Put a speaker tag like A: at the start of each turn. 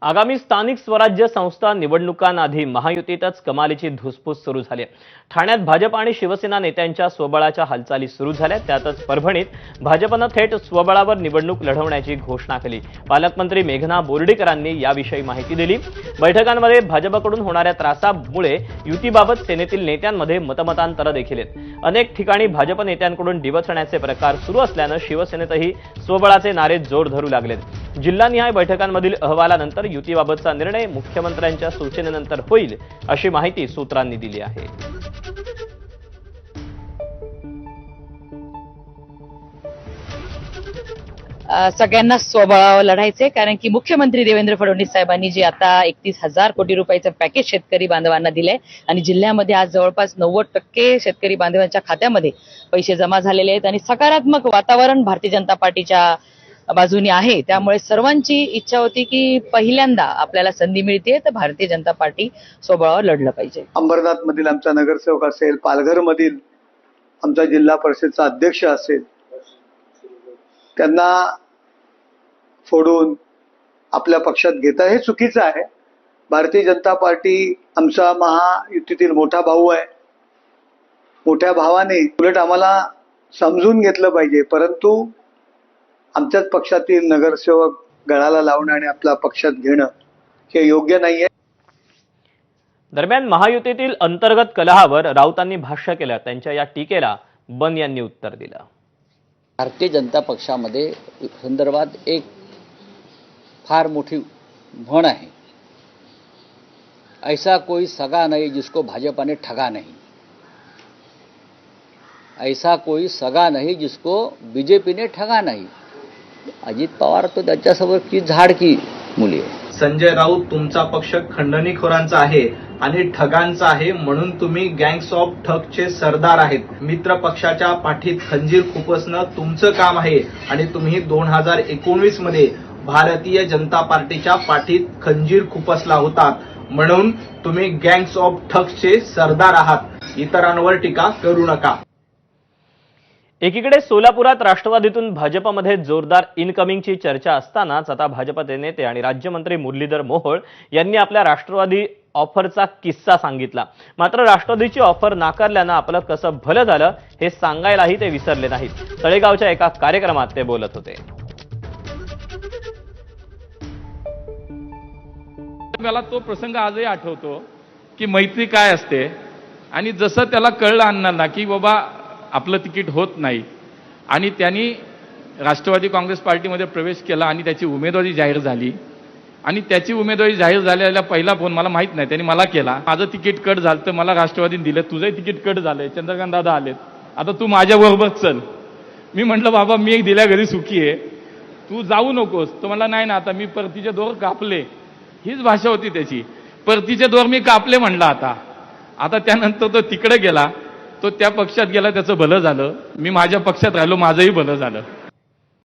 A: आगामी स्थानिक स्वराज्य संस्था निवडणुकांआधी महायुतीतच कमालीची धुसफूस सुरू झाली आहे। ठाण्यात भाजप आणि शिवसेना नेत्यांच्या स्वबळाच्या हालचाली सुरू झाल्या। त्यातच परभणीत भाजपनं थेट स्वबळावर निवडणूक लढवण्याची घोषणा केली। पालकमंत्री मेघना बोर्डीकरांनी याविषयी माहिती दिली। बैठकांमध्ये भाजपकडून होणाऱ्या त्रासामुळे युतीबाबत सेनेतील नेत्यांमध्ये मतमतांतर देखील आहेत। अनेक ठिकाणी भाजप नेत्यांकडून डिवचण्याचे प्रकार सुरू असल्यानं शिवसेनेतही स्वबळाचे नारे जोर धरू लागलेत। जिल्हानिहाय बैठकांमधील अहवालानंतर युतीबाबतचा निर्णय मुख्यमंत्र्यांच्या सूचनेनंतर होईल अशी माहिती सूत्रांनी दिली आहे।
B: सगळ्यांना स्वबळावर लढायचे, कारण की मुख्यमंत्री देवेंद्र फडणवीस साहेबांनी जे आता 31,000 कोटी रुपयाचं पॅकेज शेतकरी बांधवांना दिलंय आणि जिल्ह्यामध्ये आज जवळपास 90% शेतकरी बांधवांच्या खात्यामध्ये पैसे जमा झालेले आहेत आणि सकारात्मक वातावरण भारतीय जनता पार्टीच्या बाजूने आहे। त्यामुळे सर्वांची इच्छा होती की पहिल्यांदा आपल्याला संधी मिळते तर भारतीय जनता पार्टी स्वबळावर लढलं पाहिजे।
C: अंबरनाथ मधील आमचा नगरसेवक असेल, पालघर मधील आमचा जिल्हा परिषदचा अध्यक्ष असेल, त्यांना फोडून आपल्या पक्षात घेता हे चुकीचं आहे। भारतीय जनता पार्टी आमचा महायुतीतील मोठा भाऊ आहे। मोठ्या भावाने उलट आम्हाला समजून घेतलं पाहिजे, परंतु आमच्याच पक्षातील नगरसेवक गळाला लावणं आणि आपला पक्षात घेणं हे योग्य नाहीये।
A: दरम्यान महायुतीतील अंतर्गत कलहावर राऊतांनी भाष्य केलं। त्यांच्या या टीकेला बन यांनी उत्तर दिलं।
D: भारतीय जनता पक्षामध्ये संदर्भात एक फार मोठी म्हण आहे, ऐसा कोई सगा नहीं जिसको भाजपा ने ठगा नहीं, ऐसा कोई सगा नहीं जिसको बीजेपी ने ठगा नहीं। अजित पवार तो त्याच्यासोबत की झाड की मुली आहे।
E: संजय राऊत तुमचा पक्ष खंडणीखोरांचा आहे आणि ठगांचा आहे, म्हणून तुम्ही गँग्स ऑफ ठगचे सरदार आहेत। मित्र पक्षाच्या पाठीत खंजीर खुपसणं तुमचं काम आहे आणि तुम्ही 2019 मध्ये भारतीय जनता पार्टीच्या पाठीत खंजीर खुपसला होता, म्हणून तुम्ही गँग्स ऑफ ठगचे सरदार आहात। इतरांवर टीका करू नका।
A: एकीकडे सोलापुरात राष्ट्रवादीतून भाजपमध्ये जोरदार इनकमिंगची चर्चा असतानाच आता भाजपचे नेते आणि राज्यमंत्री मुरलीधर मोहोळ यांनी आपल्या राष्ट्रवादी ऑफरचा किस्सा सांगितला। मात्र राष्ट्रवादीची ऑफर नाकारल्यानं आपलं कसं भलं झालं हे सांगायलाही ते विसरले नाहीत। तळेगावच्या एका कार्यक्रमात ते बोलत होते।
F: मला तो प्रसंग आजही आठवतो की मैत्री काय असते, आणि जसं त्याला कळलं अण्णांना की बाबा आपलं तिकीट होत नाही आणि त्यांनी राष्ट्रवादी काँग्रेस पार्टीमध्ये प्रवेश केला आणि त्याची उमेदवारी जाहीर झाली आणि त्याची उमेदवारी जाहीर झालेला पहिला फोन मला माहित नाही त्यांनी मला केला। माझं तिकीट कट झालं तर मला राष्ट्रवादीने दिलं, तुझंही तिकीट कट झालंय, चंद्रकांत दादा आलेत, आता तू माझ्याबरोबर चल। मी म्हटलं बाबा मी एक दिल्या घरी सुखी आहे, तू जाऊ नकोस। तो म्हणला नाही ना, आता मी परतीचे दोर कापले, हीच भाषा होती त्याची। परतीचे दोर मी कापले म्हणला आता त्यानंतर तो तिकडे गेला, तो त्या पक्षात गेला, त्याचं भलं झालं। मी माझ्या पक्षात राहिलो, माझंही भलं झालं।